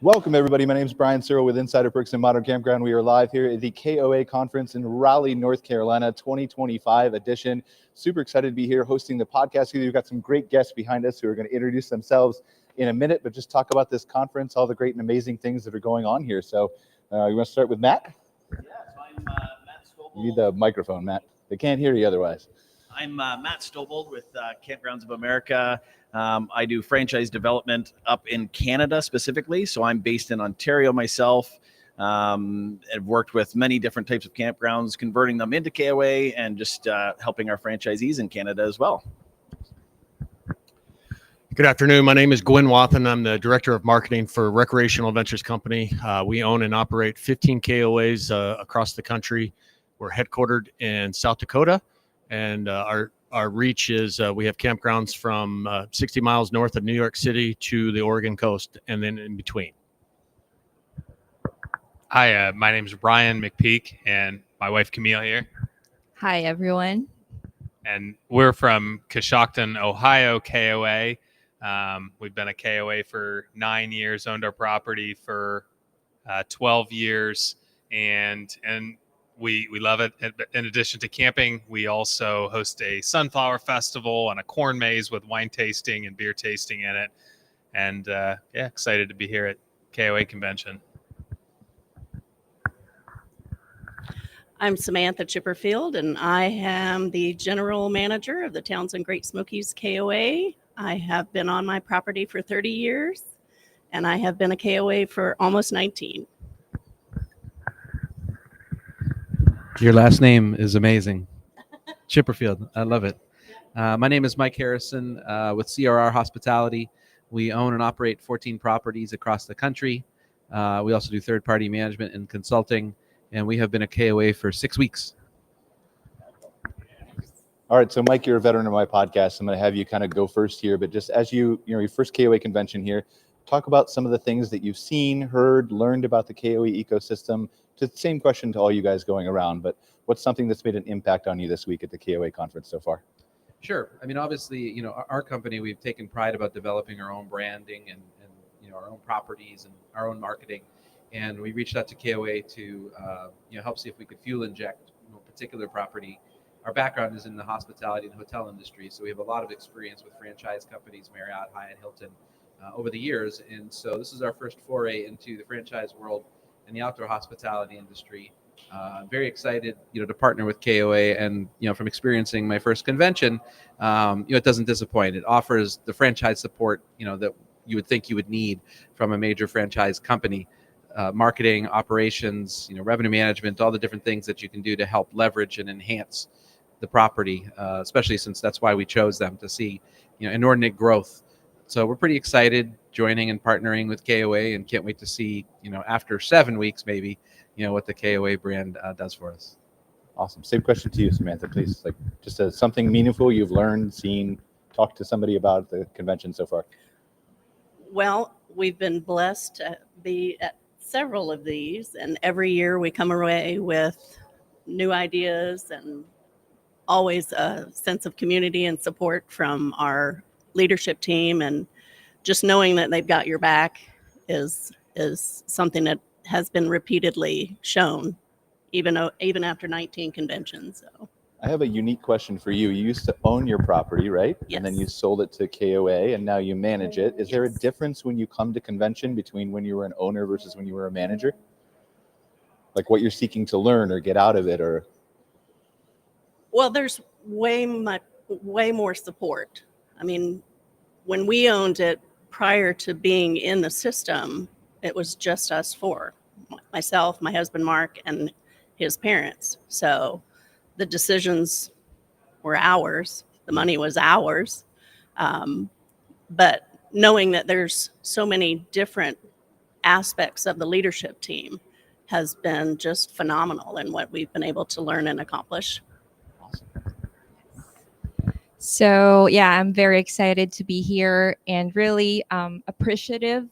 Welcome, everybody. My name is Brian Searl with Insider Perks and Modern Campground. We are live here at the KOA Conference in Raleigh, North Carolina, 2025 edition. Super excited to be here hosting the podcast. We've got some great guests behind us who are going to introduce themselves in a minute, but just talk about this conference, all the great and amazing things that are going on here. So you want to start with Matt? Yeah, so I'm Matt Stovold. You need the microphone, Matt. They can't hear you otherwise. I'm Matt Stovold with Campgrounds of America. I do franchise development up in Canada specifically. So I'm based in Ontario myself. I've worked with many different types of campgrounds, converting them into KOA and just helping our franchisees in Canada as well. Good afternoon. My name is Gwyn Wathen. I'm the Director of Marketing for Recreational Ventures Company. We own and operate 15 KOAs across the country. We're headquartered in South Dakota, and our reach is we have campgrounds from 60 miles north of New York City to the Oregon coast and then in between. Hi, my name is Brian McPeek and my wife Camille here. Hi, everyone. And we're from Coshocton, Ohio, KOA. We've been a KOA for 9 years, owned our property for 12 years, and we love it. In addition to camping, we also host a sunflower festival and a corn maze with wine tasting and beer tasting in it. And excited to be here at KOA Convention. I'm Samantha Chipperfield, and I am the General Manager of the Townsend Great Smokies KOA. I have been on my property for 30 years, and I have been a KOA for almost 19. Your last name is amazing. Chipperfield. I love it. My name is Mike Harrison with CRR Hospitality. We own and operate 14 properties across the country. We also do third-party management and consulting, and we have been a KOA for 6 weeks. All right, so Mike, you're a veteran of my podcast. I'm going to have you kind of go first here, but just as your first KOA convention here, talk about some of the things that you've seen, heard, learned about the KOA ecosystem. It's the same question to all you guys going around, but what's something that's made an impact on you this week at the KOA conference so far? Sure. I mean, obviously, our company, we've taken pride about developing our own branding and our own properties and our own marketing. And we reached out to KOA to help see if we could fuel inject a particular property. Our background is in the hospitality and hotel industry, so we have a lot of experience with franchise companies, Marriott, Hyatt, Hilton, over the years. And so this is our first foray into the franchise world and the outdoor hospitality industry. I'm very excited, to partner with KOA, and from experiencing my first convention, it doesn't disappoint. It offers the franchise support, that you would think you would need from a major franchise company. Marketing, operations, revenue management, all the different things that you can do to help leverage and enhance the property, especially since that's why we chose them, to see, inordinate growth. So we're pretty excited joining and partnering with KOA, and can't wait to see, after 7 weeks, maybe, what the KOA brand does for us. Awesome. Same question to you, Samantha, please. Like just something meaningful you've learned, seen, talked to somebody about the convention so far. Well, we've been blessed to be at several of these, and every year we come away with new ideas and always a sense of community and support from our leadership team, and just knowing that they've got your back is something that has been repeatedly shown, even after 19 conventions. So I have a unique question for you. You used to own your property, right? Yes. And then you sold it to KOA, and now you manage it. Is there a difference when you come to convention between when you were an owner versus when you were a manager? Like what you're seeking to learn or get out of it, or? Well, there's way more support. I mean, when we owned it prior to being in the system, it was just us four, myself, my husband, Mark, and his parents. So the decisions were ours. The money was ours. But knowing that there's so many different aspects of the leadership team has been just phenomenal in what we've been able to learn and accomplish. So, I'm very excited to be here and really appreciative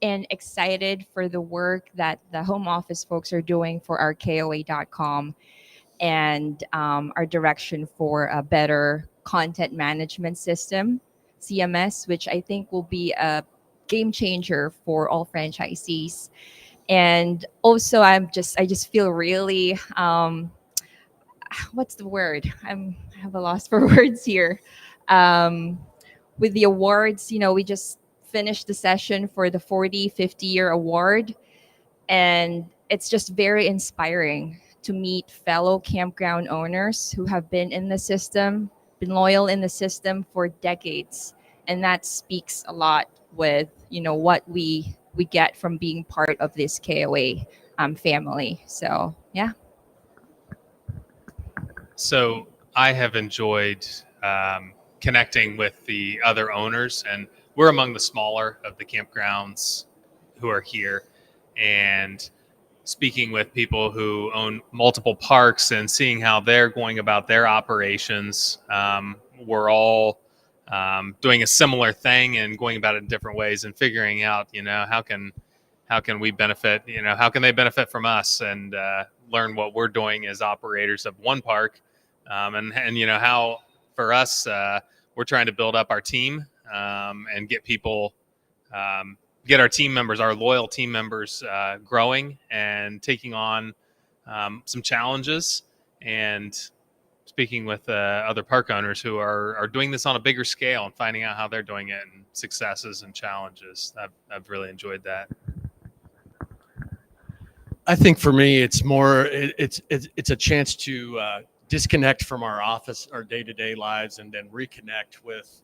and excited for the work that the home office folks are doing for our KOA.com and our direction for a better content management system, CMS, which I think will be a game changer for all franchisees. And also, I just feel really, what's the word? I have a loss for words here. With the awards, we just finished the session for the 50-year award. And it's just very inspiring to meet fellow campground owners who have been in the system, been loyal in the system for decades. And that speaks a lot with, what we get from being part of this KOA family. So, yeah. So I have enjoyed connecting with the other owners, and we're among the smaller of the campgrounds who are here. And speaking with people who own multiple parks and seeing how they're going about their operations, we're all doing a similar thing and going about it in different ways and figuring out, how can we benefit, how can they benefit from us, and learn what we're doing as operators of one park, and how for us we're trying to build up our team and get people. Get our team members, our loyal team members, growing and taking on some challenges, and speaking with other park owners who are doing this on a bigger scale and finding out how they're doing it and successes and challenges. I've really enjoyed that. I think for me, it's more, it's a chance to disconnect from our office, our day-to-day lives, and then reconnect with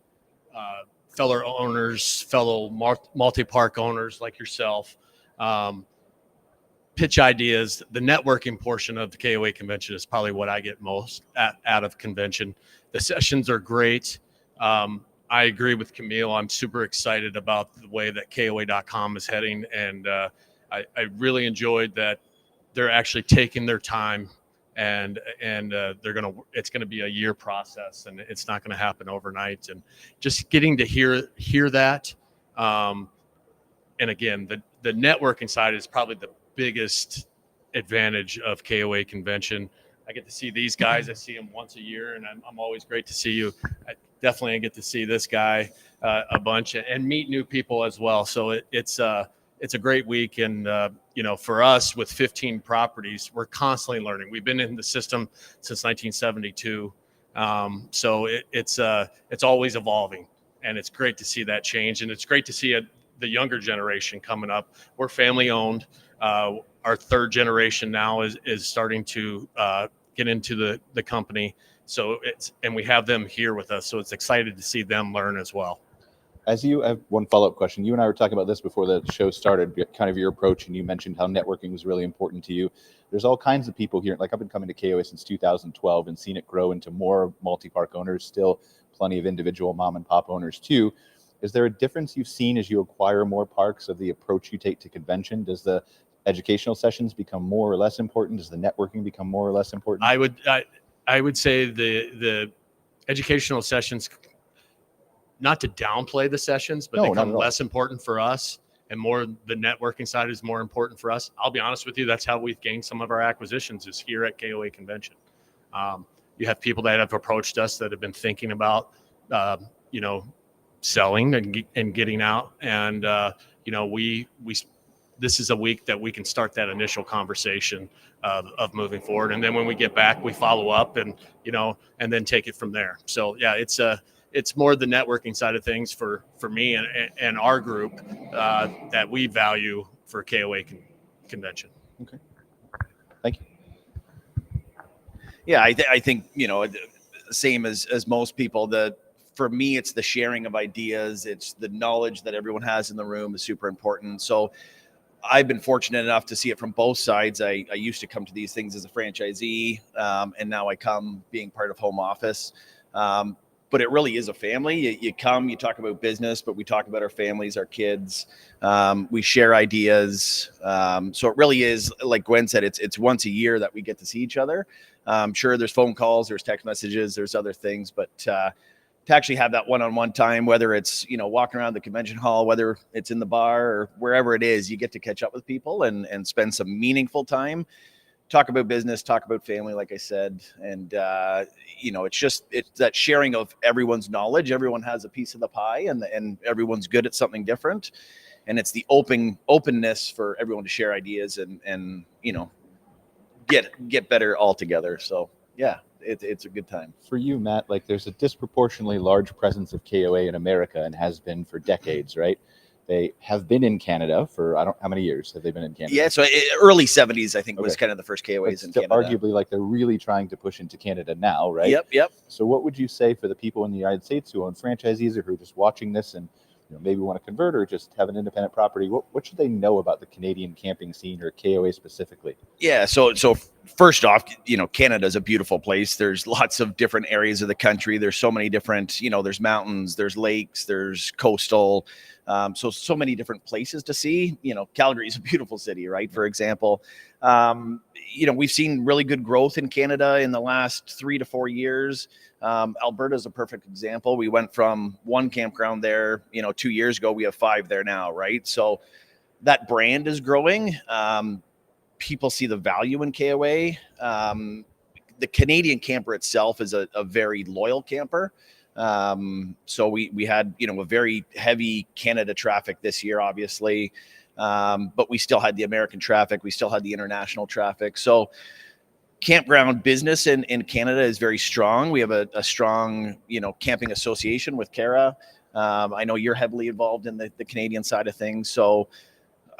fellow owners, fellow multi-park owners like yourself, pitch ideas. The networking portion of the KOA convention is probably what I get most out of convention. The sessions are great. I agree with Camille. I'm super excited about the way that KOA.com is heading, and I really enjoyed that they're actually taking their time, and it's gonna be a year process, and it's not gonna happen overnight. And just getting to hear that, and again, the networking side is probably the biggest advantage of KOA convention. I get to see these guys. I see them once a year, and I'm always great to see you. I definitely get to see this guy a bunch and meet new people as well. So it's a great week, and for us with 15 properties, we're constantly learning. We've been in the system since 1972, so it's always evolving, and it's great to see that change, and it's great to see the younger generation coming up. We're family owned. Our third generation now is starting to get into the company, and we have them here with us, so it's excited to see them learn as well. I have one follow-up question. You and I were talking about this before the show started, kind of your approach, and you mentioned how networking was really important to you. There's all kinds of people here. Like, I've been coming to KOA since 2012 and seen it grow into more multi-park owners, still plenty of individual mom and pop owners too. Is there a difference you've seen as you acquire more parks of the approach you take to convention? Does the educational sessions become more or less important? Does the networking become more or less important? I would say the educational sessions, not to downplay the sessions, but they become less important for us, and more the networking side is more important for us. I'll be honest with you, that's how we've gained some of our acquisitions, is here at KOA convention. You have people that have approached us that have been thinking about selling and getting out, and this is a week that we can start that initial conversation of moving forward, and then when we get back, we follow up and then take it from there. So yeah, it's more the networking side of things for me and our group that we value for KOA convention. Okay, thank you. Yeah, I think same as most people. For me, it's the sharing of ideas. It's the knowledge that everyone has in the room is super important. So I've been fortunate enough to see it from both sides. I used to come to these things as a franchisee, and now I come being part of home office. But it really is a family. You come, you talk about business, but we talk about our families, our kids. We share ideas. So it really is, like Gwyn said, it's once a year that we get to see each other. Sure, there's phone calls, there's text messages, there's other things, but to actually have that one-on-one time, whether it's walking around the convention hall, whether it's in the bar or wherever it is, you get to catch up with people and spend some meaningful time. talk about business, talk about family, like I said. And, it's that sharing of everyone's knowledge. Everyone has a piece of the pie, and everyone's good at something different. And it's the openness for everyone to share ideas and get better all together. So yeah, it's a good time. For you, Matt, like there's a disproportionately large presence of KOA in America and has been for decades, right? They have been in Canada for, how many years have they been in Canada? Yeah, so early 70s, I think, was Okay. kind of the first KOAs in So Canada. arguably, like they're really trying to push into Canada now, right? Yep. So what would you say for the people in the United States who own franchisees or who are just watching this and maybe want to convert or just have an independent property? What should they know about the Canadian camping scene or KOA specifically? Yeah, so first off, Canada's a beautiful place. There's lots of different areas of the country. There's so many different, there's mountains, there's lakes, there's coastal. So many different places to see. Calgary is a beautiful city, right? For example, we've seen really good growth in Canada in the last 3 to 4 years. Alberta is a perfect example. We went from 1 campground there, 2 years ago. We have 5 there now, right? So that brand is growing. People see the value in KOA. The Canadian camper itself is a very loyal camper. So we had, a very heavy Canada traffic this year, obviously. But we still had the American traffic. We still had the international traffic. So campground business in Canada is very strong. We have a strong, camping association with KOA. I know you're heavily involved in the Canadian side of things. So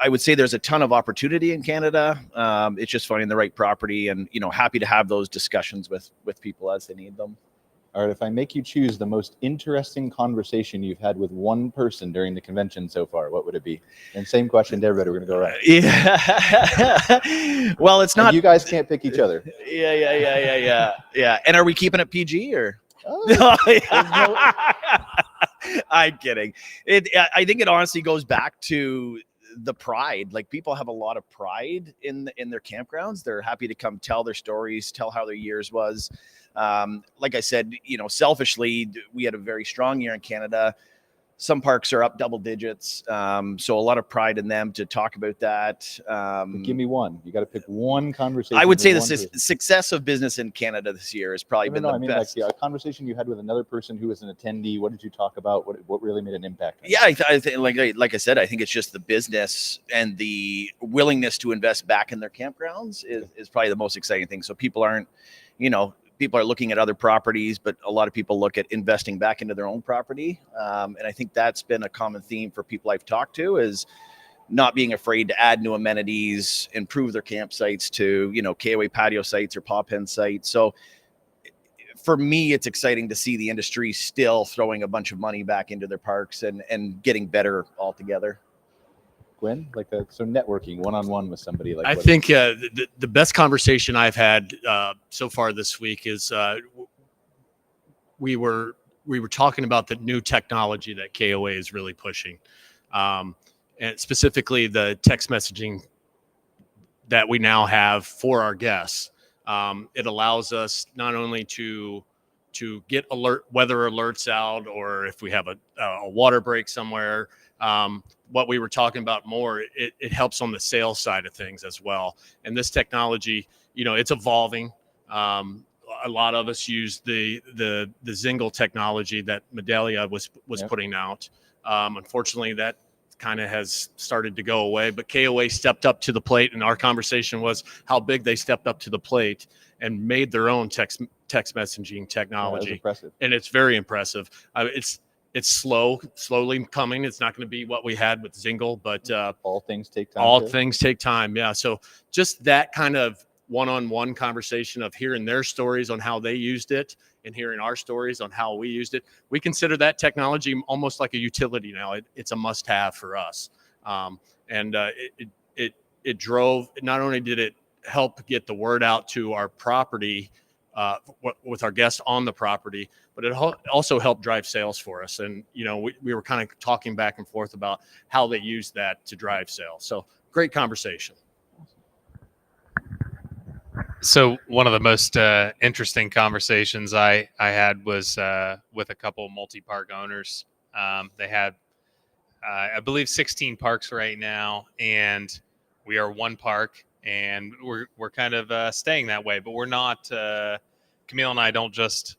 I would say there's a ton of opportunity in Canada. It's just finding the right property and, happy to have those discussions with people as they need them. All right, if I make you choose the most interesting conversation you've had with one person during the convention so far, what would it be? And same question to everybody. We're going to go around. Yeah. Well, it's not. And you guys can't pick each other. Yeah. And are we keeping it PG or? Oh, I'm kidding. I think it honestly goes back to the pride. Like people have a lot of pride in their campgrounds. They're happy to come tell their stories, tell how their years was. Like I said, selfishly, we had a very strong year in Canada. Some parks are up double digits. So a lot of pride in them to talk about that. give me one. You got to pick one conversation. I would say with the one person. success of business in Canada this year has probably been the best. Like a conversation you had with another person who was an attendee. What did you talk about? What really made an impact? Yeah, I think like I said, I think it's just the business and the willingness to invest back in their campgrounds is probably the most exciting thing. So people aren't, people are looking at other properties, but a lot of people look at investing back into their own property. And I think that's been a common theme for people I've talked to is not being afraid to add new amenities, improve their campsites to, KOA patio sites or paw pen sites. So for me, it's exciting to see the industry still throwing a bunch of money back into their parks and getting better altogether. Gwyn, so networking one-on-one with somebody. I think the best conversation I've had so far this week is we were talking about the new technology that KOA is really pushing, and specifically the text messaging that we now have for our guests. It allows us not only to get weather alerts out, or if we have a water break somewhere. What we were talking about more, it helps on the sales side of things as well. And this technology, it's evolving. A lot of us use the Zingle technology that Medallia was putting out. Unfortunately, that kind of has started to go away, but KOA stepped up to the plate, and our conversation was how big they stepped up to the plate and made their own text messaging technology. Impressive. And it's very impressive. It's slowly coming. It's not going to be what we had with Zingle, but all things take time. Things take time. Yeah. So just that kind of one-on-one conversation of hearing their stories on how they used it and hearing our stories on how we used it. We consider that technology almost like a utility now. It's a must-have for us. It drove. Not only did it help get the word out to our property. With our guests on the property, but it also helped drive sales for us. And, we were kind of talking back and forth about how they use that to drive sales. So great conversation. So one of the most interesting conversations I had was with a couple of multi-park owners. They had, I believe, 16 parks right now, and we are one park and we're kind of staying that way. But we're not. Camille and I don't just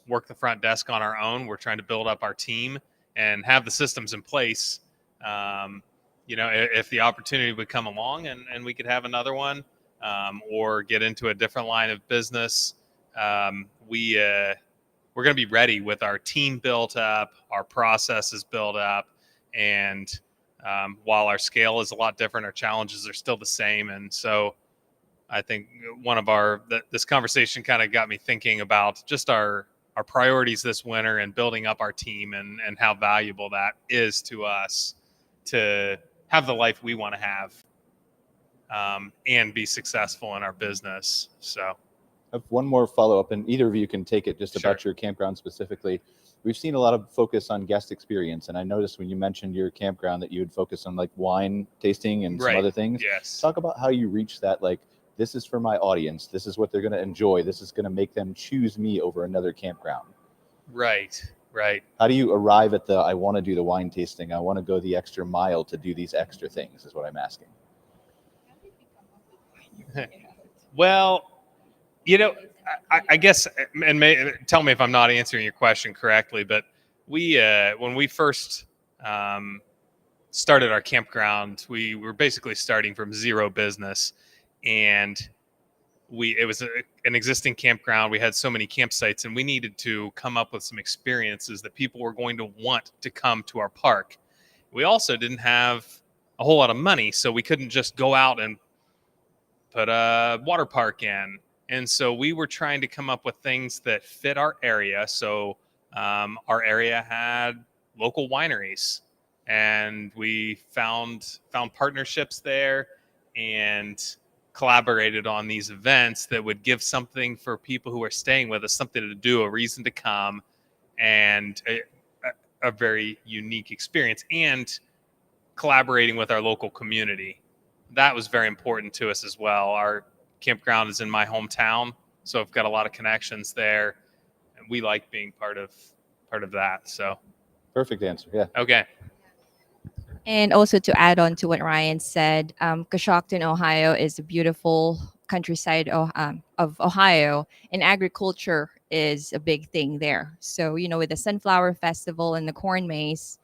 work the front desk on our own. We're trying to build up our team and have the systems in place. If the opportunity would come along and we could have another one, or get into a different line of business, we're going to be ready with our team built up, our processes built up, and while our scale is a lot different, our challenges are still the same. And so I think this conversation kind of got me thinking about just our priorities this winter and building up our team and how valuable that is to us to have the life we want to have, and be successful in our business. So I have one more follow-up, and either of you can take it just about your campground specifically. We've seen a lot of focus on guest experience, and I noticed when you mentioned your campground that you would focus on like wine tasting and some other things. Yes. Talk about how you reach that, like, this is for my audience. This is what they're going to enjoy. This is going to make them choose me over another campground. Right. How do you arrive at I want to do the wine tasting, I want to go the extra mile to do these extra things, is what I'm asking. Well, I guess, and tell me if I'm not answering your question correctly, but we, when we first started our campground, we were basically starting from zero business, and it was an existing campground. We had so many campsites, and we needed to come up with some experiences that people were going to want to come to our park. We also didn't have a whole lot of money, so we couldn't just go out and put a water park in. And so we were trying to come up with things that fit our area. So our area had local wineries, and we found partnerships there and collaborated on these events that would give something for people who are staying with us, something to do, a reason to come, and a very unique experience, and collaborating with our local community. That was very important to us as well. Our campground is in my hometown, so I've got a lot of connections there, and we like being part of that. So Perfect answer. Yeah. Okay. And also to add on to what Ryan said, Coshocton, Ohio is a beautiful countryside of Ohio, and agriculture is a big thing there. So, with the Sunflower Festival and the Corn Maze,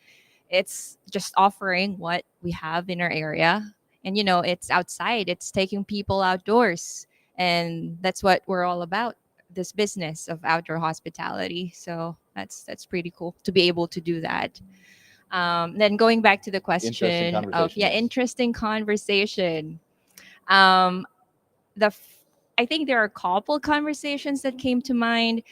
it's just offering what we have in our area. And, it's outside, it's taking people outdoors. And that's what we're all about, this business of outdoor hospitality. So that's pretty cool to be able to do that. Then going back to the question of interesting conversation. I think there are a couple conversations that came to mind,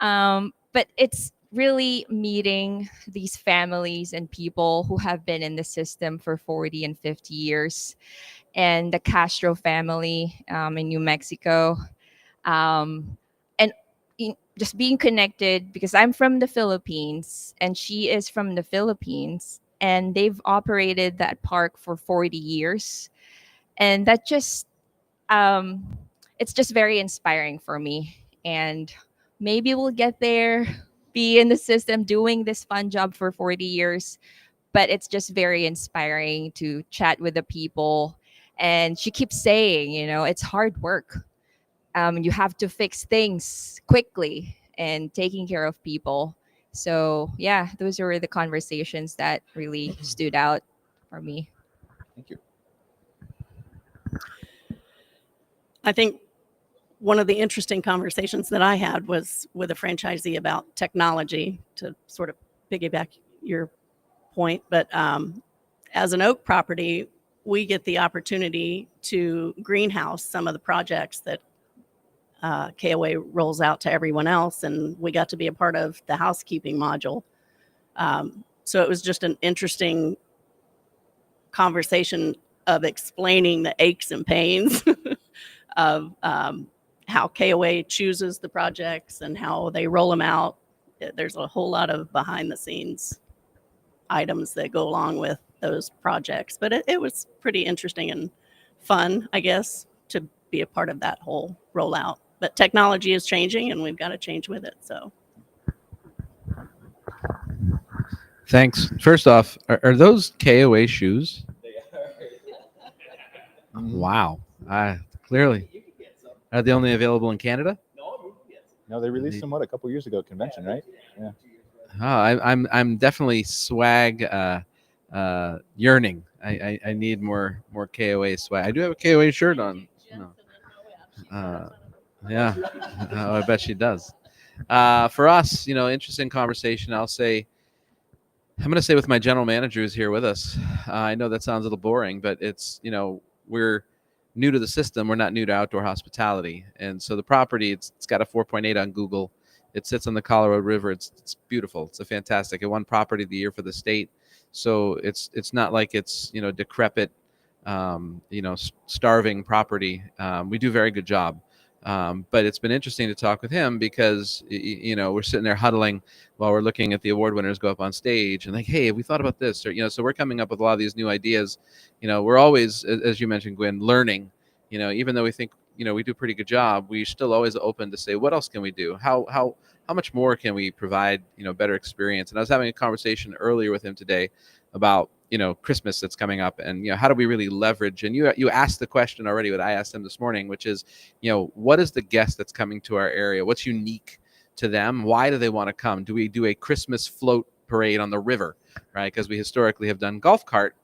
but it's really meeting these families and people who have been in the system for 40 and 50 years, and the Castro family in New Mexico, and just being connected, because I'm from the Philippines and she is from the Philippines, and they've operated that park for 40 years. And that just, it's just very inspiring for me. And maybe we'll get there, be in the system doing this fun job for 40 years. But it's just very inspiring to chat with the people. And she keeps saying, it's hard work. You have to fix things quickly and taking care of people. So yeah, those are the conversations that really stood out for me. Thank you. I think one of the interesting conversations that I had was with a franchisee about technology, to sort of piggyback your point. But as an Oak property, we get the opportunity to greenhouse some of the projects that KOA rolls out to everyone else, and we got to be a part of the housekeeping module. So it was just an interesting conversation of explaining the aches and pains of how KOA chooses the projects and how they roll them out. There's a whole lot of behind the scenes items that go along with those projects, but it was pretty interesting and fun, I guess, to be a part of that whole rollout. But technology is changing, and we've got to change with it. So, thanks. First off, are those KOA shoes? They are. Wow. Clearly. Are they only available in Canada? No, they released them a couple years ago at convention, right? Yeah. I'm definitely swag yearning. I need more KOA swag. I do have a KOA shirt on. Yeah, I bet she does. For us, interesting conversation. I'm going to say with my general manager who's here with us. I know that sounds a little boring, but it's, we're new to the system. We're not new to outdoor hospitality. And so the property, it's got a 4.8 on Google. It sits on the Colorado River. It's beautiful. It's a fantastic. It won property of the year for the state. So it's not like it's, decrepit, starving property. We do a very good job. But it's been interesting to talk with him because, we're sitting there huddling while we're looking at the award winners go up on stage and like, hey, have we thought about this? Or, so we're coming up with a lot of these new ideas. We're always, as you mentioned, Gwyn, learning, even though we think, we do a pretty good job, we still always open to say, what else can we do? How much more can we provide, better experience? And I was having a conversation earlier with him today about, Christmas that's coming up and, how do we really leverage? And you asked the question already, what I asked him this morning, which is, what is the guest that's coming to our area? What's unique to them? Why do they want to come? Do we do a Christmas float parade on the river, right? Because we historically have done golf cart,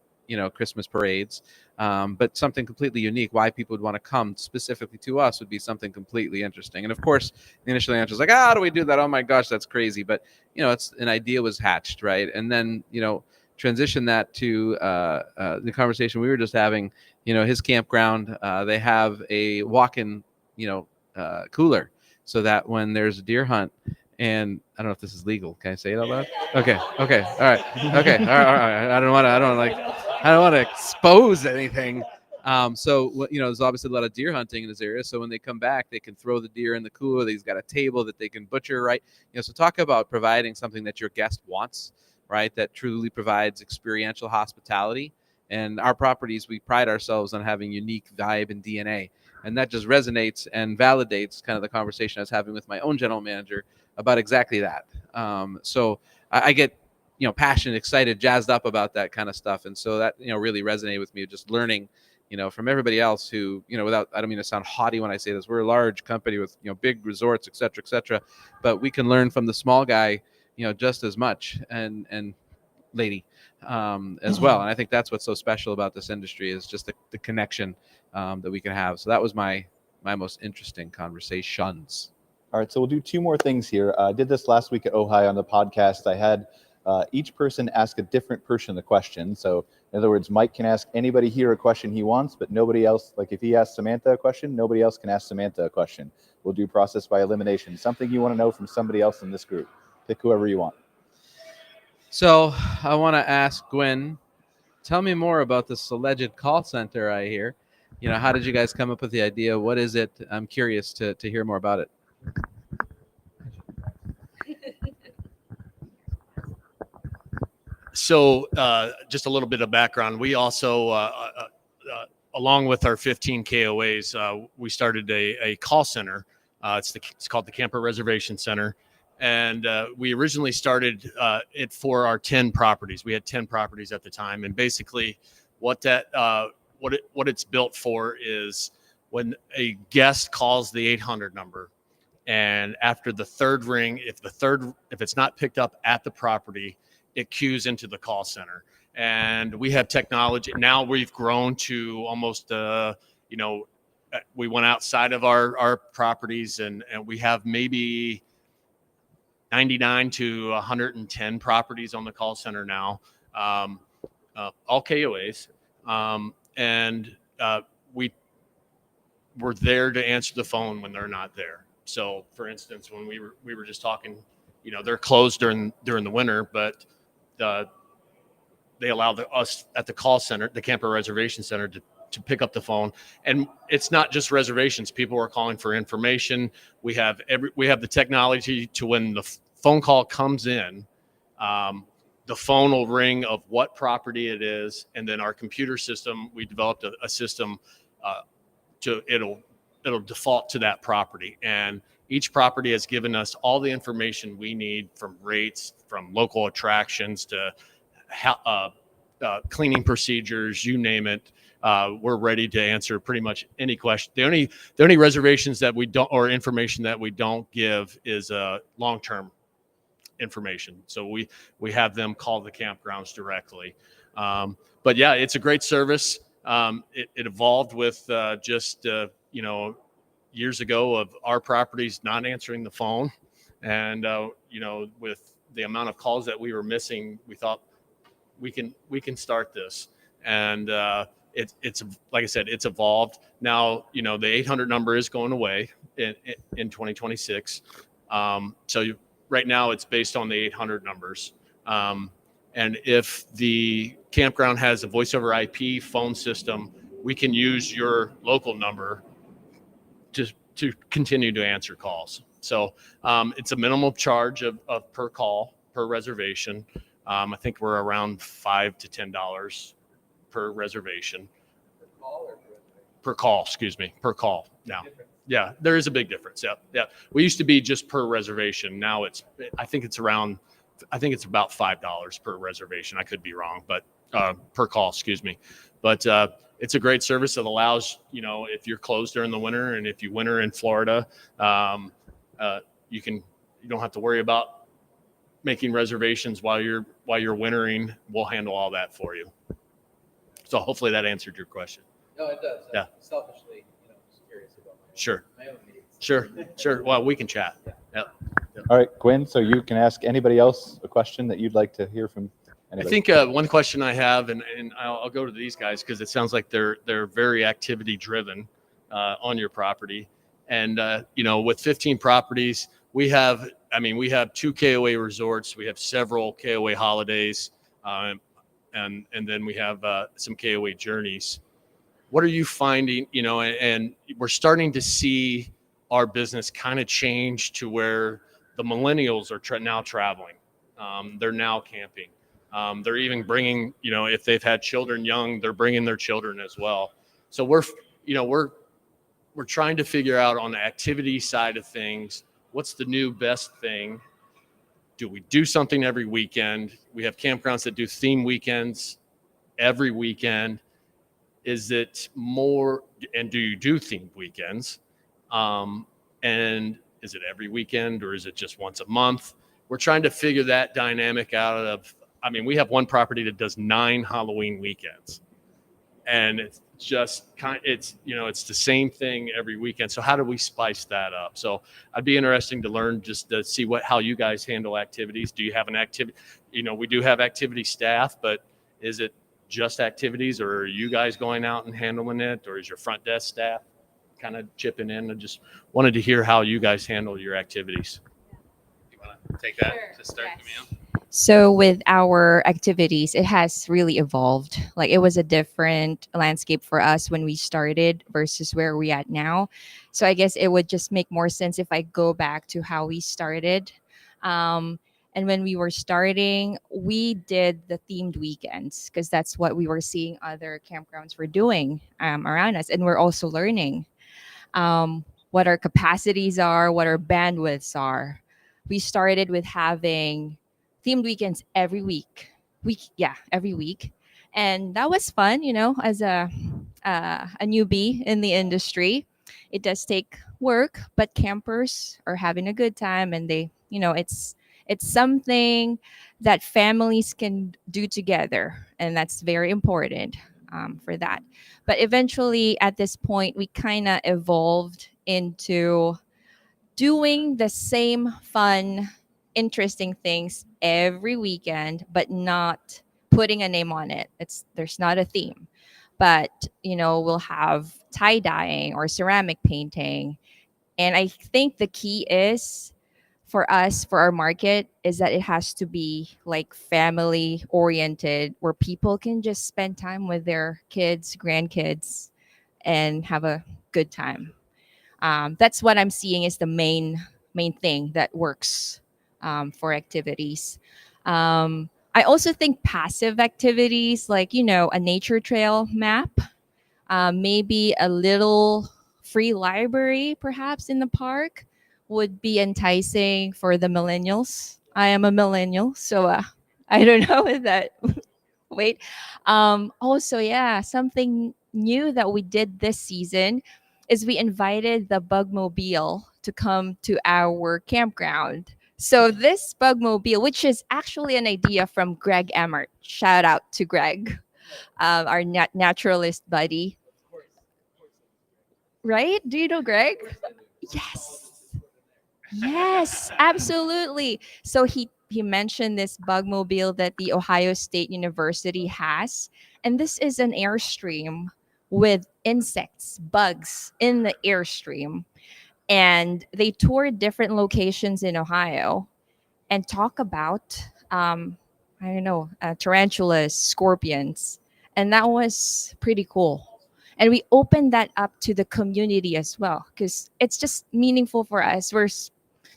Christmas parades, but something completely unique. Why people would want to come specifically to us would be something completely interesting. And of course, the initial answer is like, how do we do that? Oh my gosh, that's crazy. But, it's an idea was hatched, right? And then, transition that to the conversation we were just having. His campground, they have a walk-in cooler so that when there's a deer hunt, and I don't know if this is legal, can I say it out loud? Okay, all right, I don't want to expose anything. So there's obviously a lot of deer hunting in this area, so when they come back they can throw the deer in the cooler. He's got a table that they can butcher, right? So talk about providing something that your guest wants, right? That truly provides experiential hospitality. And our properties, we pride ourselves on having unique vibe and DNA. And that just resonates and validates kind of the conversation I was having with my own general manager about exactly that. So I get, passionate, excited, jazzed up about that kind of stuff. And so that, really resonated with me, just learning, from everybody else who, I don't mean to sound haughty when I say this, we're a large company with, big resorts, et cetera, but we can learn from the small guy, just as much and lady as well. And I think that's what's so special about this industry is just the connection that we can have. So that was my most interesting conversations. All right, so we'll do two more things here. I did this last week at Ojai on the podcast. I had each person ask a different person the question. So in other words, Mike can ask anybody here a question he wants, but nobody else, like if he asks Samantha a question, nobody else can ask Samantha a question. We'll do process by elimination. Something you want to know from somebody else in this group. Pick whoever you want. So I want to ask Gwyn, tell me more about this alleged call center I hear. How did you guys come up with the idea? What is it? I'm curious to hear more about it. So just a little bit of background. We also, along with our 15 KOAs, we started a call center. It's called the Camper Reservation Center. And we originally started it for our 10 properties. We had 10 properties at the time. And basically what it's built for is when a guest calls the 800 number, and after the third ring, if it's not picked up at the property, it queues into the call center. And we have technology. Now we've grown to almost, we went outside of our properties and we have maybe 99 to 110 properties on the call center now, all KOAs. And we're there to answer the phone when they're not there. So for instance, when we were just talking, they're closed during the winter, but they allow us at the call center, the Camper Reservation Center, to pick up the phone. And it's not just reservations. People are calling for information. We have the technology to when the phone call comes in, the phone will ring of what property it is. And then our computer system, we developed a system it'll default to that property. And each property has given us all the information we need, from rates, from local attractions to cleaning procedures, you name it. We're ready to answer pretty much any question. The only reservations that we don't, or information that we don't give, is long-term information. So we have them call the campgrounds directly. But yeah, it's a great service. It evolved with just years ago of our properties not answering the phone, and with the amount of calls that we were missing, we thought we can start this. And it's like I said, it's evolved. Now the 800 number is going away in 2026. Right now it's based on the 800 numbers. And if the campground has a voice over IP phone system, we can use your local number to continue to answer calls. So it's a minimal charge of per call, per reservation. I think we're around $5 to $10 per reservation. Per call, excuse me, per call now. Yeah, there is a big difference. Yeah. We used to be just per reservation. Now I think it's about $5 per reservation. I could be wrong, but per call, excuse me. But it's a great service that allows, if you're closed during the winter, and if you winter in Florida, you don't have to worry about making reservations while you're wintering. We'll handle all that for you. So hopefully that answered your question. No, it does. Yeah. Selfishly, just curious about my own needs. Sure. Well, we can chat. Yeah. All right, Gwyn, so you can ask anybody else a question that you'd like to hear from anybody. I think one question I have, and I'll go to these guys because it sounds like they're very activity driven on your property. And, with 15 properties, we have 2 KOA resorts. We have several KOA holidays, and then we have some KOA journeys. What are you finding, and we're starting to see our business kind of change to where the millennials are now traveling. They're now camping. They're even bringing, if they've had children young, they're bringing their children as well. So we're trying to figure out on the activity side of things, what's the new best thing? Do we do something every weekend? We have campgrounds that do theme weekends every weekend. Is it more, and do you do themed weekends? And is it every weekend, or is it just once a month? We're trying to figure that dynamic out we have one property that does 9 Halloween weekends, and it's just it's the same thing every weekend. So how do we spice that up? So I'd be interesting to learn, just to see how you guys handle activities. Do you have an activity? We do have activity staff, but is it just activities, or are you guys going out and handling it, or is your front desk staff kind of chipping in? I just wanted to hear how you guys handle your activities. You want to take that Sure, to start, yes. Camille? So with our activities, it has really evolved. Like, it was a different landscape for us when we started versus where we at now. So I guess it would just make more sense if I go back to how we started. And when we were starting, we did the themed weekends because that's what we were seeing other campgrounds were doing around us. And we're also learning what our capacities are, what our bandwidths are. We started with having themed weekends every week. Every week. And that was fun, as a newbie in the industry. It does take work, but campers are having a good time, and they, it's something that families can do together, and that's very important for that. But eventually, at this point, we kind of evolved into doing the same fun, interesting things every weekend, but not putting a name on it. There's not a theme, but we'll have tie dyeing or ceramic painting, and I think the key is for us, for our market, is that it has to be like family oriented, where people can just spend time with their kids, grandkids, and have a good time. That's what I'm seeing is the main thing that works for activities. I also think passive activities, like a nature trail map, maybe a little free library perhaps in the park, would be enticing for the millennials. I am a millennial, so I don't know if that Wait. Also, yeah, something new that we did this season is we invited the Bugmobile to come to our campground. So this Bugmobile, which is actually an idea from Greg Emmert, shout out to Greg, our naturalist buddy. Right? Do you know Greg? Yes. Yes, absolutely. So he mentioned this Bugmobile that the Ohio State University has, and this is an airstream with insects, bugs in the airstream, and they toured different locations in Ohio and talk about I don't know, tarantulas, scorpions, and that was pretty cool. And we opened that up to the community as well because it's just meaningful for us.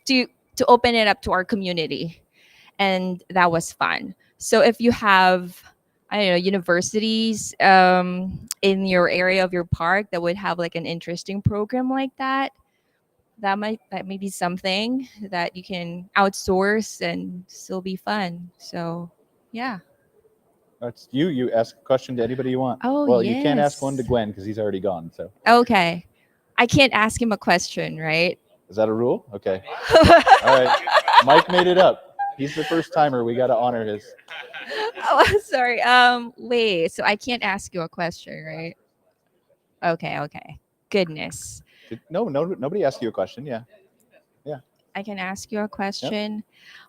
To open it up to our community, and that was fun. So if you have, I don't know, universities in your area of your park that would have like an interesting program like that, that may be something that you can outsource and still be fun. So yeah. That's you. You ask a question to anybody you want. Oh, well, you can't ask one to yes. Gwyn because he's already gone. So Okay. I can't ask him a question, right? is that a rule? Okay. All right. Mike made it up. He's the first timer. We got to honor his. Oh, sorry. Wait. So I can't ask you a question, right? Okay. Goodness. No, nobody asked you a question. Yeah. I can ask you a question.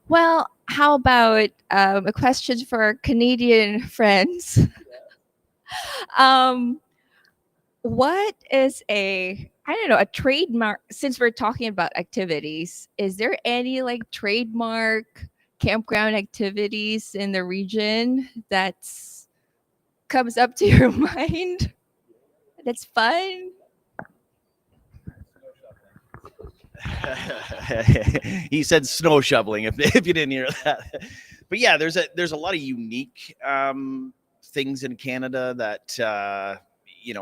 Well, how about a question for our Canadian friends? What is a trademark, since we're talking about activities, is there any like trademark campground activities in the region that's comes up to your mind that's fun? He said snow shoveling if you didn't hear that. But yeah, there's a lot of unique things in Canada that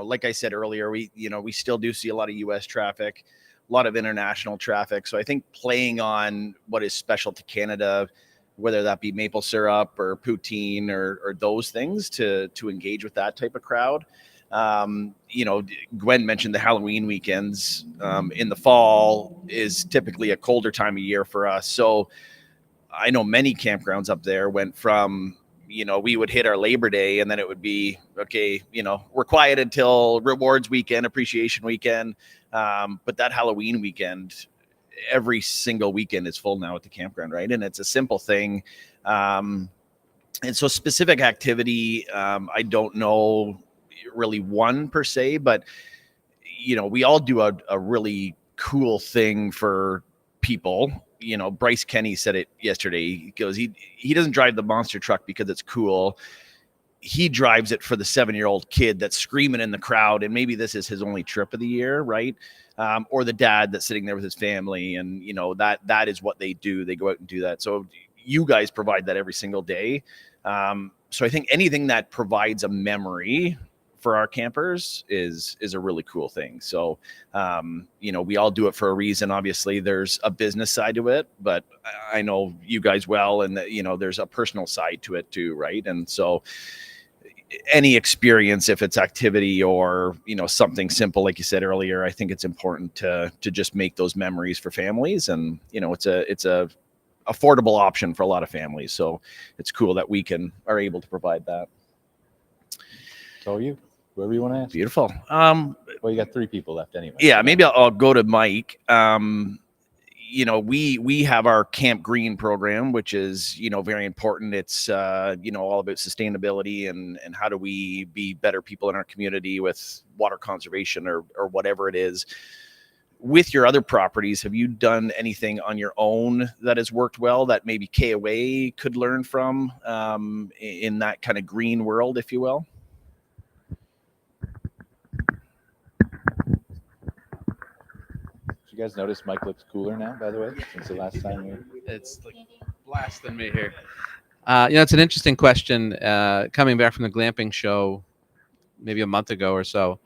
like I said earlier, we still do see a lot of US traffic, a lot of international traffic. So I think playing on what is special to Canada, whether that be maple syrup or poutine or those things to engage with that type of crowd. Gwyn mentioned the Halloween weekends in the fall is typically a colder time of year for us. So I know many campgrounds up there went from, we would hit our Labor Day and then it would be, okay, we're quiet until rewards weekend, appreciation weekend. But that Halloween weekend, every single weekend is full now at the campground, right? And it's a simple thing. And so specific activity, I don't know really one per se, but we all do a really cool thing for people. Bryce Kenny said it yesterday. He goes, he doesn't drive the monster truck because it's cool. He drives it for the 7-year-old kid that's screaming in the crowd, and maybe this is his only trip of the year, right? Or the dad that's sitting there with his family, and that is what they do. They go out and do that. So you guys provide that every single day. So I think anything that provides a memory for our campers is a really cool thing. So, we all do it for a reason. Obviously there's a business side to it, but I know you guys well, and there's a personal side to it too. Right. And so any experience, if it's activity or, something simple, like you said earlier, I think it's important to just make those memories for families. And, it's a affordable option for a lot of families. So it's cool that we are able to provide that. So whoever you want to ask. Beautiful. Well, you got 3 people left anyway. Yeah, maybe I'll go to Mike. We have our Camp Green program, which is, very important. It's, all about sustainability and how do we be better people in our community with water conservation or whatever it is. With your other properties, have you done anything on your own that has worked well that maybe KOA could learn from in that kind of green world, if you will? You guys notice Mike looks cooler now, by the way, since the last time It's like blasting me here. It's an interesting question. Coming back from the glamping show, maybe a month ago or so,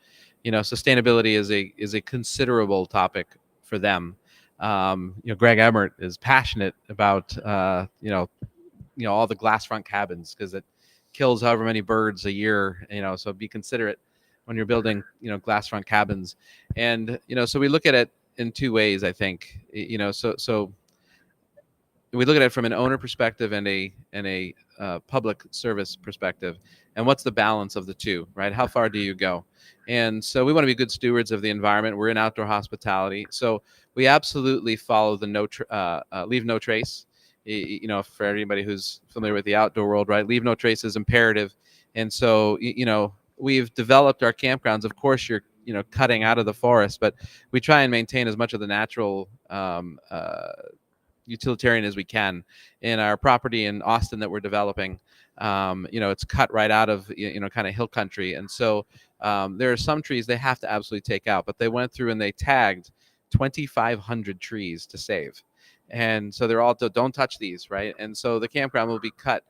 sustainability is a considerable topic for them. Greg Emmert is passionate about all the glass front cabins because kills however many birds a year. So be considerate when you're building, glass front cabins. And so we look at it in two ways, I think. So we look at it from an owner perspective and a public service perspective, and what's the balance of the two, right? How far do you go? And so we want to be good stewards of the environment. We're in outdoor hospitality, so we absolutely follow the leave no trace. For everybody who's familiar with the outdoor world, right? Leave no trace is imperative. And so we've developed our campgrounds. Of course, you're cutting out of the forest, but we try and maintain as much of the natural utilitarian as we can. In our property in Austin that we're developing, it's cut right out of kind of hill country, and so there are some trees they have to absolutely take out, but they went through and they tagged 2,500 trees to save, and so they're all don't touch these, right? And so the campground will be cut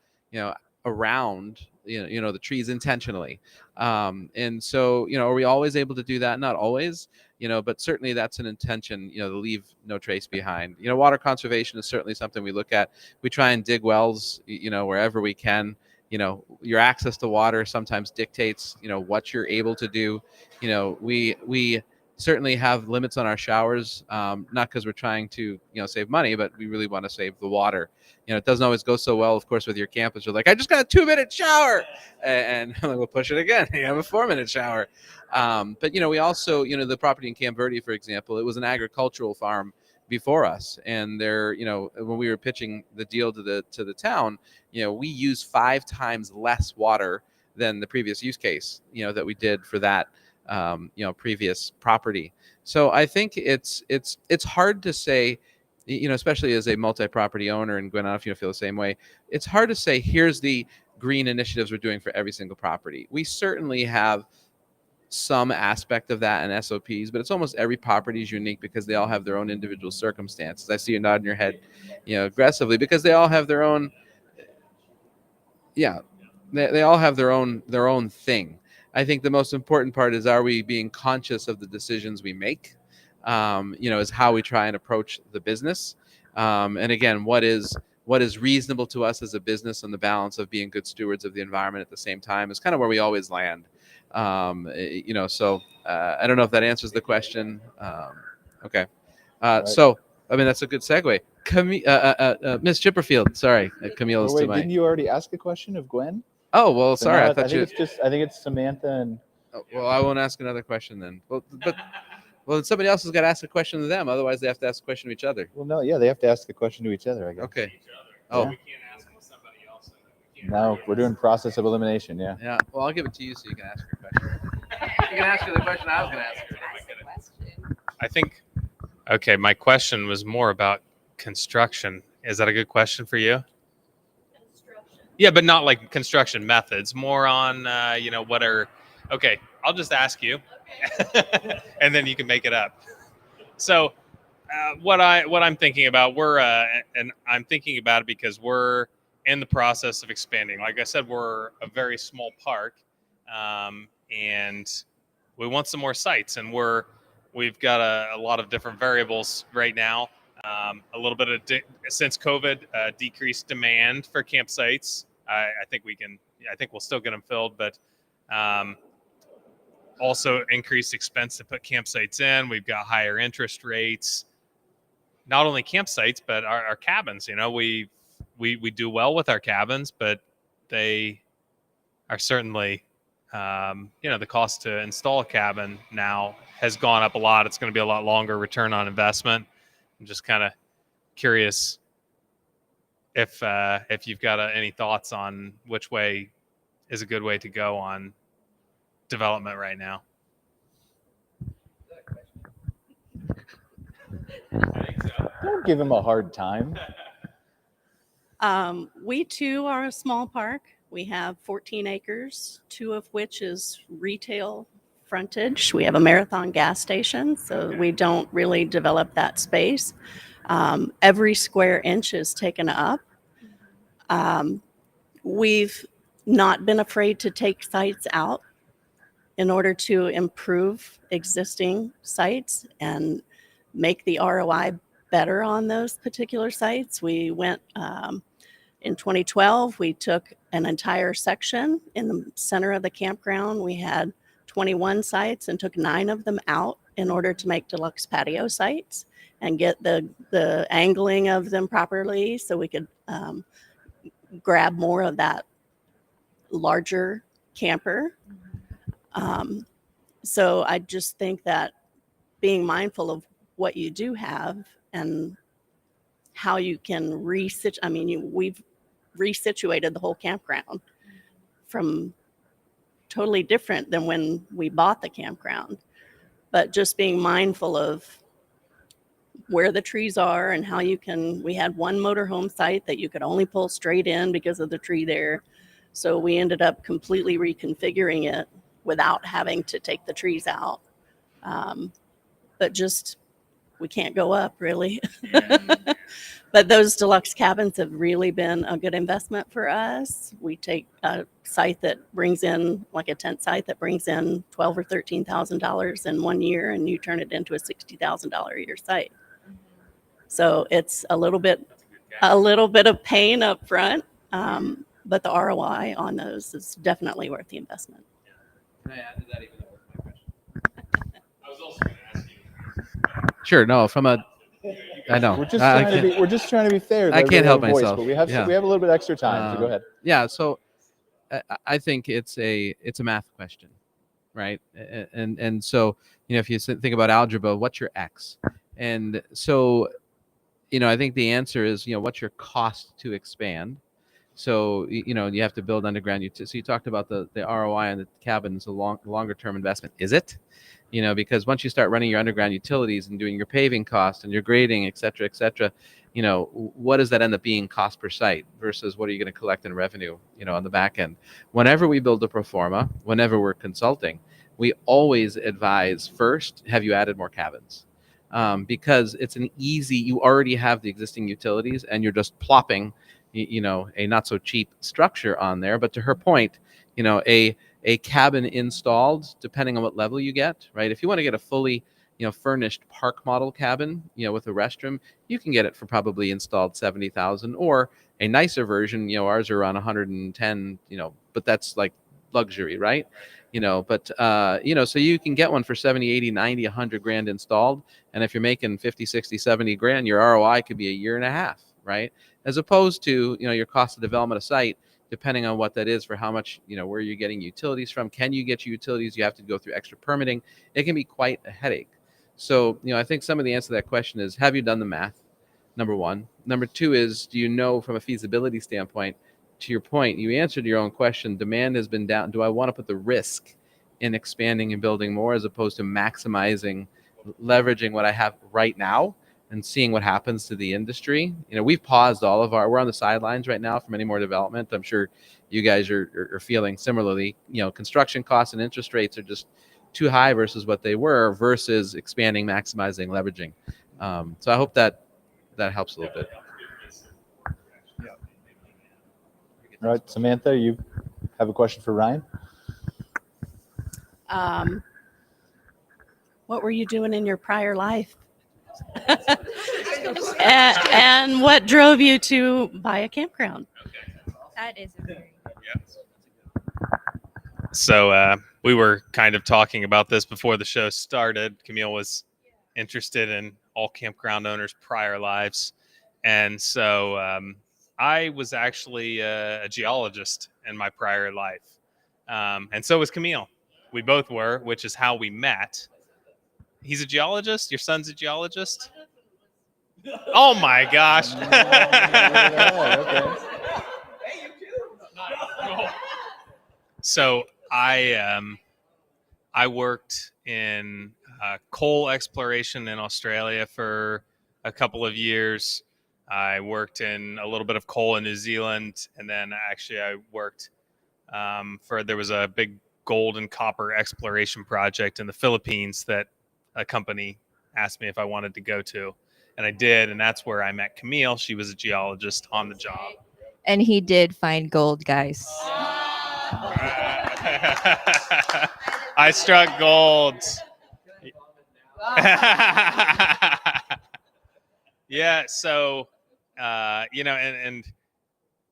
around the trees intentionally, and so are we always able to do that? Not always, but certainly that's an intention, to leave no trace behind. Water conservation is certainly something we look at. We try and dig wells, wherever we can. Your access to water sometimes dictates, what you're able to do. We certainly have limits on our showers, not because we're trying to, save money, but we really want to save the water. It doesn't always go so well, of course, with your campus. You're like, I just got a 2-minute shower, and we'll push it again. You have a 4-minute shower. But we also, the property in Camp Verde, for example, it was an agricultural farm before us, and there, when we were pitching the deal to the town, we use 5 times less water than the previous use case, that we did for that previous property. So I think it's hard to say, especially as a multi-property owner, and Gwyn, I don't know if you feel the same way. It's hard to say, here's the green initiatives we're doing for every single property. We certainly have some aspect of that in SOPs, but it's almost every property is unique because they all have their own individual circumstances. I see you nodding your head, aggressively, because they all have their own, they all have their own thing. I think the most important part is, are we being conscious of the decisions we make? Is how we try and approach the business. And again, what is reasonable to us as a business, and the balance of being good stewards of the environment at the same time is kind of where we always land. So I don't know if that answers the question. Okay. Right. So, that's a good segue. Miss Chipperfield, sorry, Camille is to my. Didn't you already ask a question of Gwyn? Oh, well, So sorry. now I thought think it's Samantha and. Oh, well, I won't ask another question then. Well, somebody else has got to ask a question to them. Otherwise, they have to ask a question to each other. Well, no, yeah, they have to ask a question to each other, I guess. Okay. Oh. Oh. We can't ask somebody else. No, we're doing process of elimination. Yeah. Yeah. Well, I'll give it to you so you can ask your question. You can ask her the question I was going to ask her. I think, okay, my question was more about construction. Is that a good question for you? Yeah, but not like construction methods, more on, what are, okay, I'll just ask you and then you can make it up. So what I'm thinking about, and I'm thinking about it because we're in the process of expanding. Like I said, we're a very small park, and we want some more sites, and we've got a lot of different variables right now. A little bit of since COVID, decreased demand for campsites. I think we'll still get them filled, but also increased expense to put campsites in. We've got higher interest rates. Not only campsites, but our cabins. We do well with our cabins, but they are certainly, the cost to install a cabin now has gone up a lot. It's going to be a lot longer return on investment. I'm just kind of curious if you've got any thoughts on which way is a good way to go on development right now. Don't give him a hard time. We too are a small park. We have 14 acres, 2 of which is retail frontage. We have a Marathon gas station, so we don't really develop that space. Every square inch is taken up. We've not been afraid to take sites out in order to improve existing sites and make the ROI better on those particular sites. We went In 2012, we took an entire section in the center of the campground. We had 21 sites and took 9 of them out in order to make deluxe patio sites and get the angling of them properly so we could grab more of that larger camper. So I just think that being mindful of what you do have and how you can we've resituated the whole campground from totally different than when we bought the campground. But just being mindful of where the trees are and how we had one motorhome site that you could only pull straight in because of the tree there. So we ended up completely reconfiguring it without having to take the trees out. But just, we can't go up really. But those deluxe cabins have really been a good investment for us. We take a site that brings in, like a tent site that brings in $12,000 or $13,000 in 1 year, and you turn it into a $60,000 a year site. So it's a little bit of pain up front, but the ROI on those is definitely worth the investment. Can I add to that even though it was my question? I was also going to ask you. Sure. No, I know. We're just trying to be fair. I can't help voice, myself. But we have a little bit extra time, so go ahead. Yeah. So I think it's a math question, right? And so, if you think about algebra, what's your X? And so, I think the answer is, what's your cost to expand? So, you have to build underground. So you talked about the ROI on the cabins, a longer term investment. Is it? Because once you start running your underground utilities and doing your paving cost and your grading, et cetera, what does that end up being cost per site versus what are you going to collect in revenue, on the back end? Whenever we build a pro forma, whenever we're consulting, we always advise first, have you added more cabins? Because it's you already have the existing utilities and you're just plopping, a not so cheap structure on there. But to her point, a cabin installed, depending on what level you get, right? If you want to get a fully, furnished park model cabin, with a restroom, you can get it for probably installed $70,000, or a nicer version, ours are around 110, but that's like luxury, right? So you can get one for 70, 80, 90, 100 grand installed. And if you're making 50, 60, 70 grand, your ROI could be a year and a half, right? As opposed to, your cost of development of site, depending on what that is for how much, where you're getting utilities from. Can you get your utilities? You have to go through extra permitting. It can be quite a headache. So, I think some of the answer to that question is, have you done the math? Number one. Number two is, do you know from a feasibility standpoint, to your point, you answered your own question, demand has been down. Do I want to put the risk in expanding and building more as opposed to maximizing, leveraging what I have right now and seeing what happens to the industry? We've paused we're on the sidelines right now from any more development. I'm sure you guys are feeling similarly. Construction costs and interest rates are just too high versus what they were versus expanding, maximizing, leveraging. So I hope that helps a little bit. All right, Samantha, you have a question for Ryan? What were you doing in your prior life? and what drove you to buy a campground? That is a very So we were kind of talking about this before the show started. Camille was interested in all campground owners' prior lives. And so I was actually a geologist in my prior life. And so was Camille. We both were, which is how we met. He's a geologist? Your son's a geologist? Oh my gosh. Okay. So I worked in coal exploration in Australia for a couple of years. I worked in a little bit of coal in New Zealand, and then actually I worked there was a big gold and copper exploration project in the Philippines that a company asked me if I wanted to go to, and I did, and that's where I met Camille. She was a geologist on the job. And he did find gold, guys. I struck gold. Yeah, so and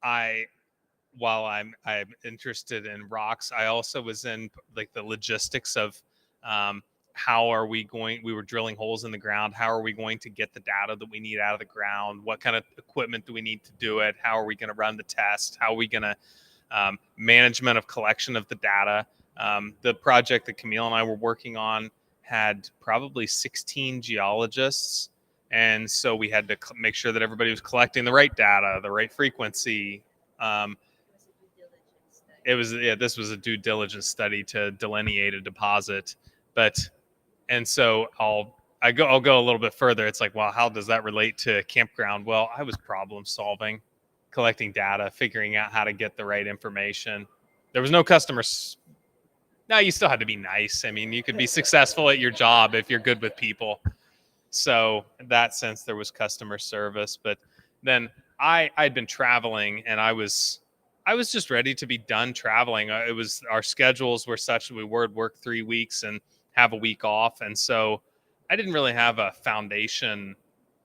while I'm interested in rocks, I also was in like the logistics of we were drilling holes in the ground. How are we going to get the data that we need out of the ground? What kind of equipment do we need to do it? How are we going to run the test? How are we going to management of collection of the data? The project that Camille and I were working on had probably 16 geologists. And so we had to make sure that everybody was collecting the right data, the right frequency. This was a due diligence study to delineate a deposit. And so I'll go a little bit further. It's like, well, how does that relate to campground? Well, I was problem solving, collecting data, figuring out how to get the right information. There was no customers. No, you still had to be nice. I mean, you could be successful at your job if you're good with people. So in that sense, there was customer service. But then I'd been traveling, and I was just ready to be done traveling. Our schedules were such that we would work 3 weeks and have a week off. And so I didn't really have a foundation,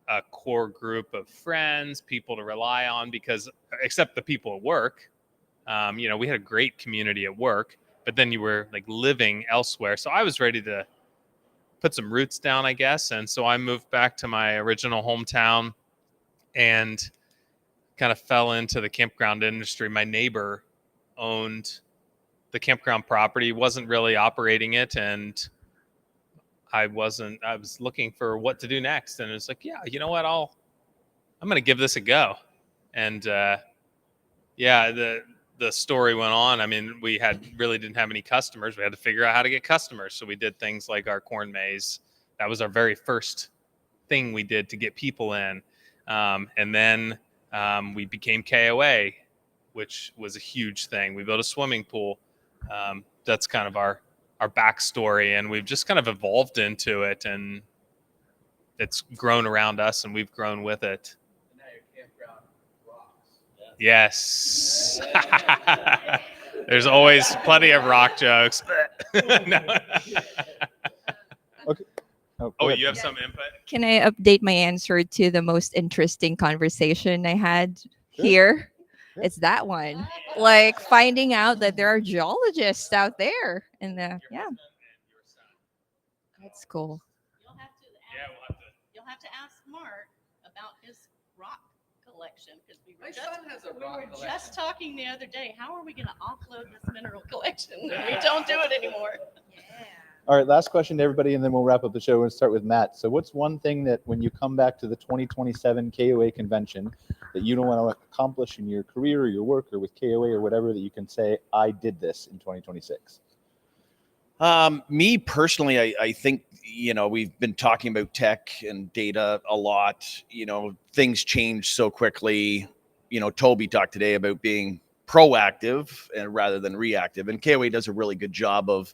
a core group of friends, people to rely on, because except the people at work, we had a great community at work, but then you were like living elsewhere. So I was ready to put some roots down, I guess. And so I moved back to my original hometown and kind of fell into the campground industry. My neighbor owned the campground property, wasn't really operating it, and I was looking for what to do next. And it's like, yeah, you know what? I'm going to give this a go. And the story went on. I mean, we really didn't have any customers. We had to figure out how to get customers. So we did things like our corn maze. That was our very first thing we did to get people in. And then we became KOA, which was a huge thing. We built a swimming pool. That's kind of our backstory, and we've just kind of evolved into it, and it's grown around us, and we've grown with it. And now your campground rocks. Yes. There's always plenty of rock jokes. No. Okay. Oh, Oh, ahead. you have some input? Can I update my answer to the most interesting conversation I had Sure. here? Yeah. It's that one. Like finding out that there are geologists out there. And yeah, that's cool. You'll have to Yeah, ask, we'll have to. you'll have to ask Mark about his rock collection, because we My were son has a we rock were collection. just talking the other day. How are we going to offload this mineral collection? We don't do it anymore. All right, last question to everybody, and then we'll wrap up the show. We'll start with Matt. So what's one thing that when you come back to the 2027 KOA convention that you don't want to accomplish in your career or your work or with KOA or whatever, that you can say, I did this in 2026? Me personally, I think, we've been talking about tech and data a lot. Things change so quickly. Toby talked today about being proactive and rather than reactive, and KOA does a really good job of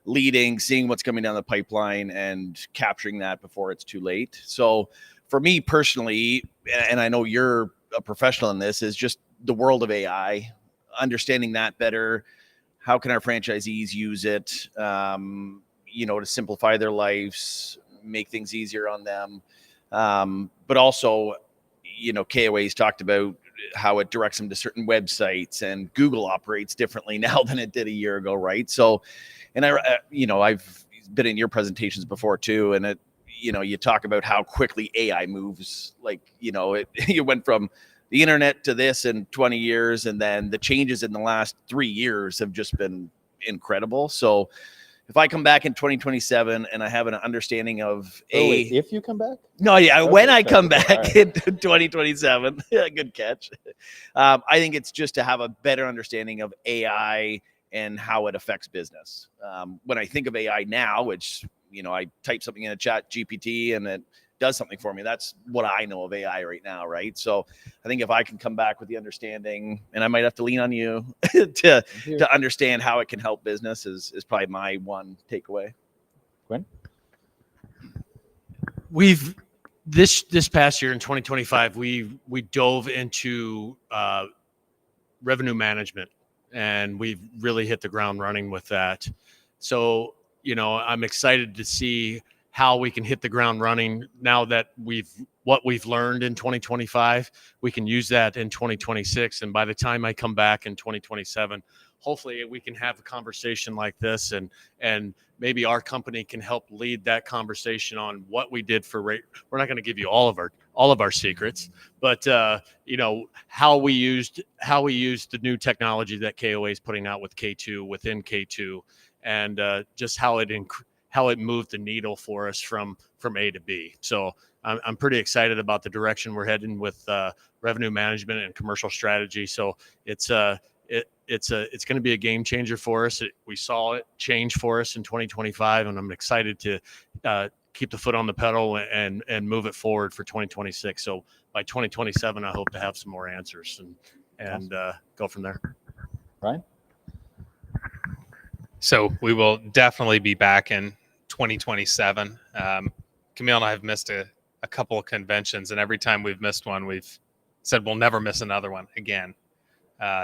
leading, seeing what's coming down the pipeline and capturing that before it's too late. So for me personally, and I know you're a professional in this, is just the world of AI, understanding that better. How can our franchisees use it, to simplify their lives, make things easier on them. But also, KOA's talked about how it directs them to certain websites, and Google operates differently now than it did a year ago, right? So, and I've been in your presentations before too, and you talk about how quickly AI moves. Like, you went from the internet to this in 20 years, and then the changes in the last 3 years have just been incredible. So if I come back in 2027 and I have an understanding of if you come back? No, yeah, Okay, when I come okay, back all right. in 2027, good catch. I think it's just to have a better understanding of AI and how it affects business. When I think of AI now, which, I type something in a chat GPT and it does something for me. That's what I know of AI right now, right? So I think if I can come back with the understanding, and I might have to lean on you to understand how it can help business is probably my one takeaway. Gwyn? We've this past year in 2025, we dove into revenue management, and we've really hit the ground running with that. So, I'm excited to see how we can hit the ground running now that we've what we've learned in 2025, we can use that in 2026. And by the time I come back in 2027, hopefully we can have a conversation like this, and maybe our company can help lead that conversation on what we did for rate. We're not going to give you all of our secrets, but how we used the new technology that KOA is putting out with K2 within K2, and just how it moved the needle for us from A to B. So I'm pretty excited about the direction we're heading with revenue management and commercial strategy. So it's going to be a game changer for us. We saw it change for us in 2025, and I'm excited to keep the foot on the pedal and move it forward for 2026. So by 2027, I hope to have some more answers and go from there. Brian? So we will definitely be back in 2027. Camille and I have missed a couple of conventions, and every time we've missed one, we've said we'll never miss another one again,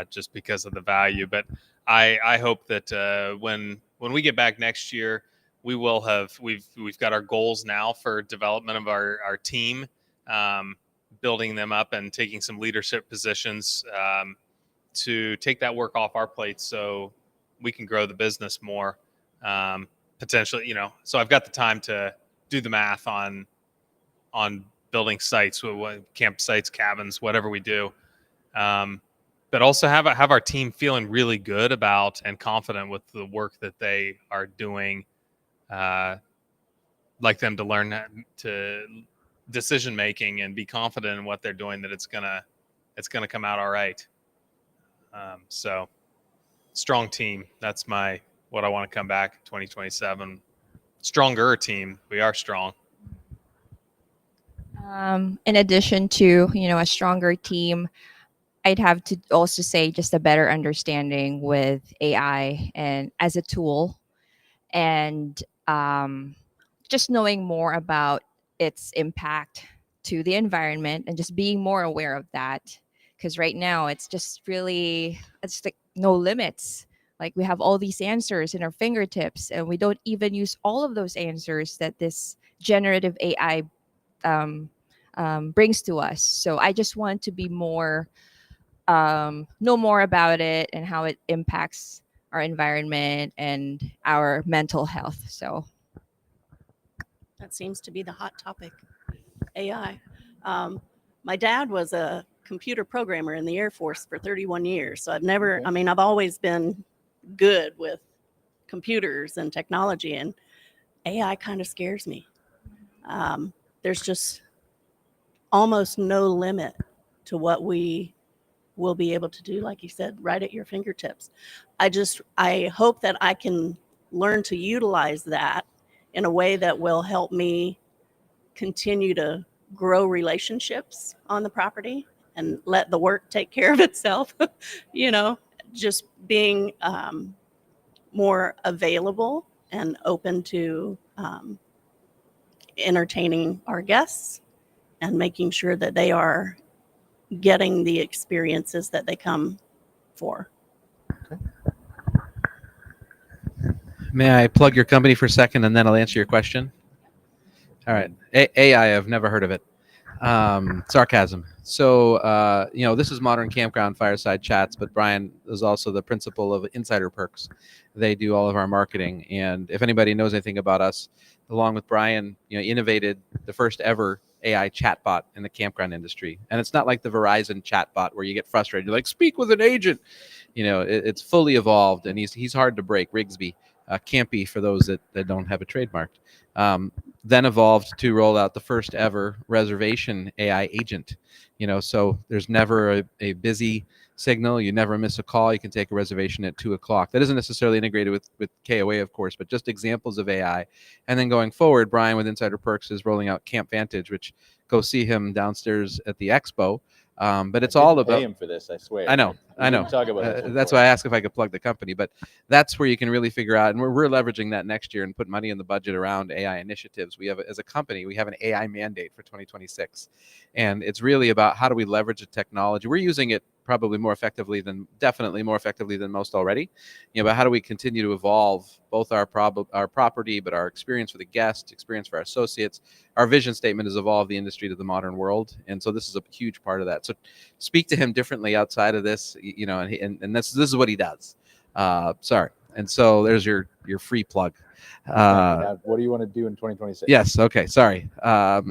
just because of the value. But I hope that when we get back next year, we will have we've got our goals now for development of our team, building them up and taking some leadership positions to take that work off our plates so we can grow the business more, potentially. So I've got the time to do the math on building sites, campsites, cabins, whatever we do, but also have our team feeling really good about and confident with the work that they are doing. Like them to learn to decision making and be confident in what they're doing, that it's gonna come out all right. So strong team. That's what I want to come back 2027. Stronger team. We are strong. In addition to, a stronger team, I'd have to also say just a better understanding with AI and as a tool, and just knowing more about its impact to the environment and just being more aware of that. Because right now it's like no limits. Like we have all these answers in our fingertips, and we don't even use all of those answers that this generative AI brings to us. So I just want to be know more about it and how it impacts our environment and our mental health. So That seems to be the hot topic, AI. My dad was a computer programmer in the Air Force for 31 years. So I've always been good with computers and technology, and AI kind of scares me. There's just almost no limit to what we will be able to do, like you said, right at your fingertips. I hope that I can learn to utilize that in a way that will help me continue to grow relationships on the property and let the work take care of itself. Just being more available and open to entertaining our guests and making sure that they are getting the experiences that they come for. May I plug your company for a second, and then I'll answer your question? All right. AI, I've never heard of it. Sarcasm. So, this is Modern Campground Fireside Chats, but Brian is also the principal of Insider Perks. They do all of our marketing. And if anybody knows anything about us, along with Brian, innovated the first ever AI chatbot in the campground industry. And it's not like the Verizon chatbot where you get frustrated. You're like, speak with an agent. It's fully evolved, and he's hard to break. Rigsby. Campy for those that don't have it trademarked. Then evolved to roll out the first ever reservation AI agent. So there's never a busy signal. You never miss a call. You can take a reservation at 2:00. That isn't necessarily integrated with KOA, of course, but just examples of AI. And then going forward, Brian with Insider Perks is rolling out Camp Vantage, which go see him downstairs at the expo. But it's all about. Pay him for this, I swear. I know. Talk about that's why I asked if I could plug the company, but that's where you can really figure out, and we're leveraging that next year and put money in the budget around AI initiatives. We have, as a company, we have an AI mandate for 2026, and it's really about how do we leverage the technology. We're using it probably definitely more effectively than most already. But how do we continue to evolve both our property, but our experience for the guest, experience for our associates? Our vision statement is evolve the industry to the modern world, and so this is a huge part of that. So speak to him differently outside of this, and this is what he does. Sorry. And so there's your free plug. Now, what do you want to do in 2026? Yes. Okay. Sorry. I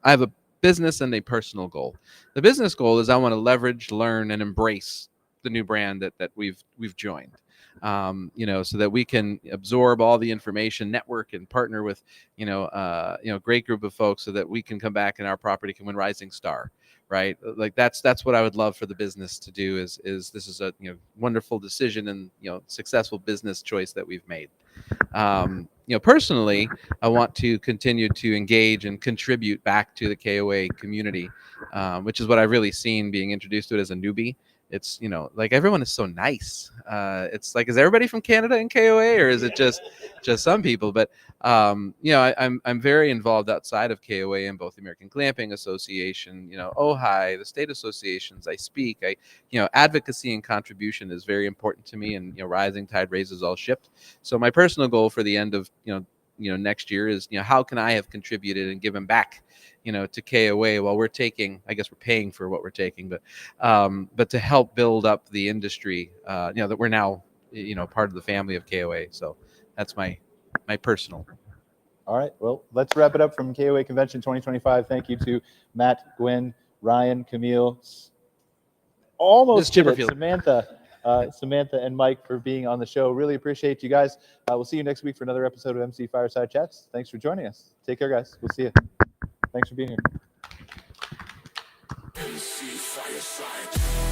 have a business and a personal goal. The business goal is I want to leverage, learn, and embrace the new brand that we've joined. So that we can absorb all the information, network, and partner with, great group of folks, so that we can come back and our property can win Rising Star. Right, like that's what I would love for the business to do. Is this is a wonderful decision and successful business choice that we've made. Personally, I want to continue to engage and contribute back to the KOA community, which is what I've really seen being introduced to it as a newbie. It's like everyone is so nice. It's like, is everybody from Canada in KOA, or is it just some people? But I'm very involved outside of KOA in both the American Glamping Association, OHI, the state associations. I speak. Advocacy and contribution is very important to me, and rising tide raises all ships. So my personal goal for the end of next year is how can I have contributed and given back to KOA while we're taking, I guess we're paying for what we're taking, but to help build up the industry, that we're now part of the family of KOA. So that's my personal. All right, well, let's wrap it up from KOA Convention 2025. Thank you to Matt, Gwyn, Ryan, Camille, almost Chipperfield, Samantha and Mike for being on the show. Really appreciate you guys. We'll see you next week for another episode of MC Fireside Chats. Thanks for joining us. Take care, guys. We'll see you. Thanks for being here. MC Fireside.